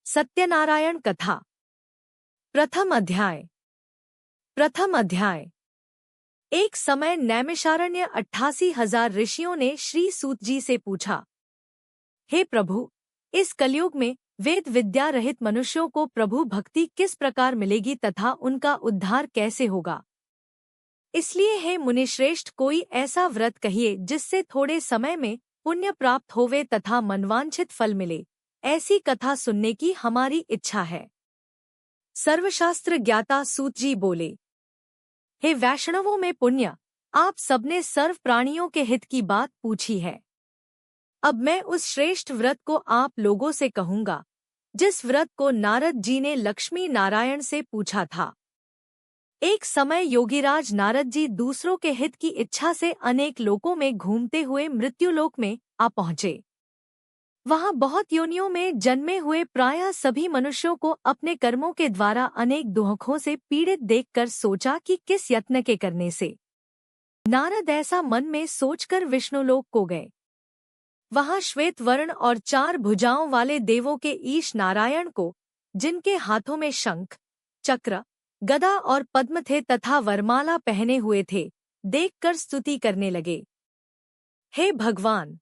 सत्यनारायण कथा प्रथम अध्याय। एक समय नैमिषारण्य 88,000 ऋषियों ने श्री सूत जी से पूछा, हे प्रभु, इस कलयुग में वेद विद्या रहित मनुष्यों को प्रभु भक्ति किस प्रकार मिलेगी तथा उनका उद्धार कैसे होगा। इसलिए हे मुनिश्रेष्ठ, कोई ऐसा व्रत कहिए जिससे थोड़े समय में पुण्य प्राप्त होवे तथा मनवांछित फल मिले। ऐसी कथा सुनने की हमारी इच्छा है। सर्वशास्त्र ज्ञाता सूत जी बोले, हे वैष्णवों में पुण्य, आप सबने सर्व प्राणियों के हित की बात पूछी है। अब मैं उस श्रेष्ठ व्रत को आप लोगों से कहूँगा जिस व्रत को नारद जी ने लक्ष्मी नारायण से पूछा था। एक समय योगीराज नारद जी दूसरों के हित की इच्छा से अनेक लोकों में घूमते हुए मृत्युलोक में आ पहुँचे। वहाँ बहुत योनियों में जन्मे हुए प्रायः सभी मनुष्यों को अपने कर्मों के द्वारा अनेक दुखों से पीड़ित देखकर सोचा कि किस यत्न के करने से। नारद ऐसा मन में सोचकर विष्णुलोक को गए। वहाँ श्वेत वर्ण और 4 भुजाओं वाले देवों के ईश नारायण को, जिनके हाथों में शंख, चक्र, गदा और पद्म थे तथा वरमाला पहने हुए थे, देखकर स्तुति करने लगे। हे भगवान,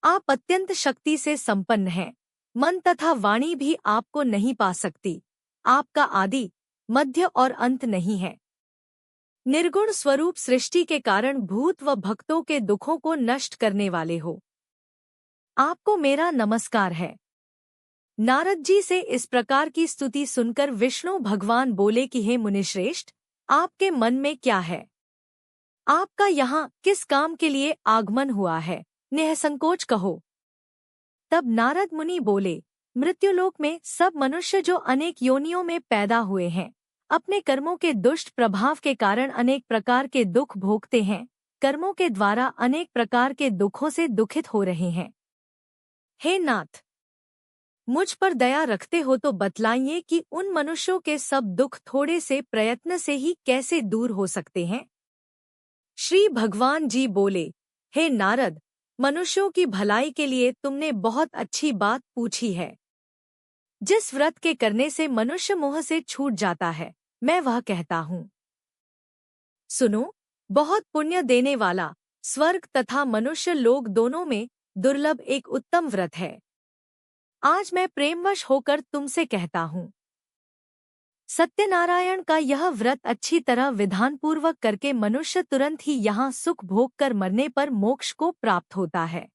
आप अत्यंत शक्ति से संपन्न हैं। मन तथा वाणी भी आपको नहीं पा सकती। आपका आदि, मध्य और अंत नहीं है। निर्गुण स्वरूप सृष्टि के कारण भूत व भक्तों के दुखों को नष्ट करने वाले हो। आपको मेरा नमस्कार है। नारद जी से इस प्रकार की स्तुति सुनकर विष्णु भगवान बोले कि हे मुनिश्रेष्ठ, आपके मन में क्या है? आपका यहाँ किस काम के लिए आगमन हुआ है? निःसंकोच कहो। तब नारद मुनि बोले, मृत्युलोक में सब मनुष्य जो अनेक योनियों में पैदा हुए हैं, अपने कर्मों के दुष्ट प्रभाव के कारण अनेक प्रकार के दुख भोगते हैं, कर्मों के द्वारा अनेक प्रकार के दुखों से दुखित हो रहे हैं। हे नाथ, मुझ पर दया रखते हो तो बतलाइए कि उन मनुष्यों के सब दुख थोड़े से प्रयत्न से ही कैसे दूर हो सकते हैं। श्री भगवान जी बोले, हे नारद, मनुष्यों की भलाई के लिए तुमने बहुत अच्छी बात पूछी है। जिस व्रत के करने से मनुष्य मोह से छूट जाता है, मैं वह कहता हूँ। सुनो, बहुत पुण्य देने वाला, स्वर्ग तथा मनुष्य लोक दोनों में दुर्लभ एक उत्तम व्रत है। आज मैं प्रेमवश होकर तुमसे कहता हूँ। सत्यनारायण का यह व्रत अच्छी तरह विधानपूर्वक करके मनुष्य तुरंत ही यहाँ सुख भोग कर मरने पर मोक्ष को प्राप्त होता है।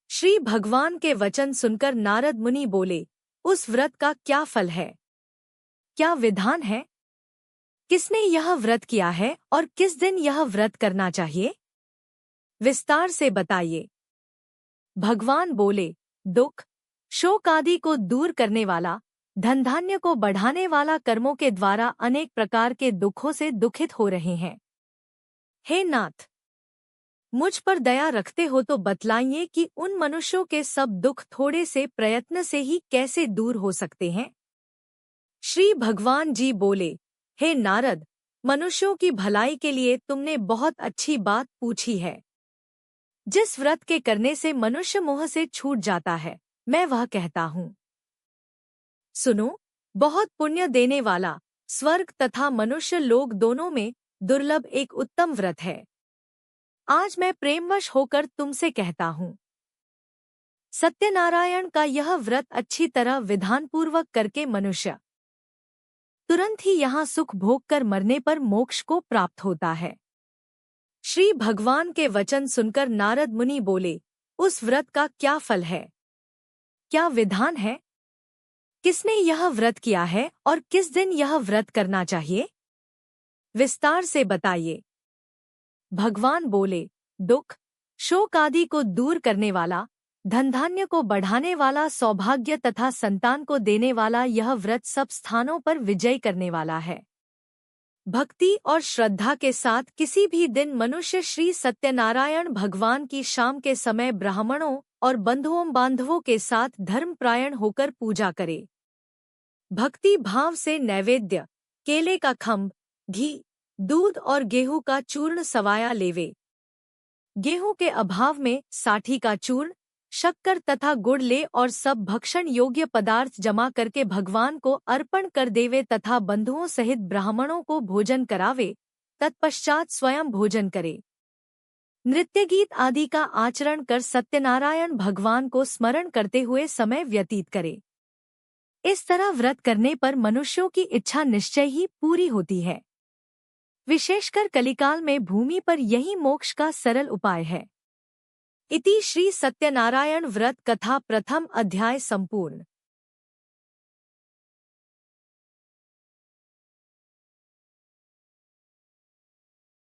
श्री भगवान के वचन सुनकर नारद मुनि बोले, उस व्रत का क्या फल है? क्या विधान है? किसने यह व्रत किया है और किस दिन यह व्रत करना चाहिए? विस्तार से बताइए। भगवान बोले, दुख, शोक आदि को दूर करने वाला, धन धान्य को बढ़ाने वाला, कर्मों के द्वारा अनेक प्रकार के दुखों से दुखित हो रहे हैं। हे नाथ, मुझ पर दया रखते हो तो बतलाइए कि उन मनुष्यों के सब दुख थोड़े से प्रयत्न से ही कैसे दूर हो सकते हैं। श्री भगवान जी बोले, हे नारद, मनुष्यों की भलाई के लिए तुमने बहुत अच्छी बात पूछी है। जिस व्रत के करने से मनुष्य मोह से छूट जाता है, मैं वह कहता हूँ। सुनो, बहुत पुण्य देने वाला, स्वर्ग तथा मनुष्य लोक दोनों में दुर्लभ एक उत्तम व्रत है। आज मैं प्रेमवश होकर तुमसे कहता हूँ। सत्यनारायण का यह व्रत अच्छी तरह विधानपूर्वक करके मनुष्य तुरंत ही यहाँ सुख भोग कर मरने पर मोक्ष को प्राप्त होता है। श्री भगवान के वचन सुनकर नारद मुनि बोले, उस व्रत का क्या फल है? क्या विधान है? किसने यह व्रत किया है और किस दिन यह व्रत करना चाहिए? विस्तार से बताइए। भगवान बोले, दुख, शोक आदि को दूर करने वाला, धन धान्य को बढ़ाने वाला, सौभाग्य तथा संतान को देने वाला यह व्रत सब स्थानों पर विजय करने वाला है। भक्ति और श्रद्धा के साथ किसी भी दिन मनुष्य श्री सत्यनारायण भगवान की शाम के समय ब्राह्मणों और बंधुओं बांधवों के साथ धर्मप्रायण होकर पूजा करे। भक्ति भाव से नैवेद्य, केले का खंभ, घी, दूध और गेहूं का चूर्ण सवाया लेवे। गेहूं के अभाव में साठी का चूर्ण, शक्कर तथा गुड़ ले और सब भक्षण योग्य पदार्थ जमा करके भगवान को अर्पण कर देवे तथा बंधुओं सहित ब्राह्मणों को भोजन करावे, तत्पश्चात स्वयं भोजन करे। नृत्य गीत आदि का आचरण कर सत्यनारायण भगवान को स्मरण करते हुए समय व्यतीत करे। इस तरह व्रत करने पर मनुष्यों की इच्छा निश्चय ही पूरी होती है। विशेषकर कलिकाल में भूमि पर यही मोक्ष का सरल उपाय है। इति श्री सत्यनारायण व्रत कथा प्रथम अध्याय संपूर्ण।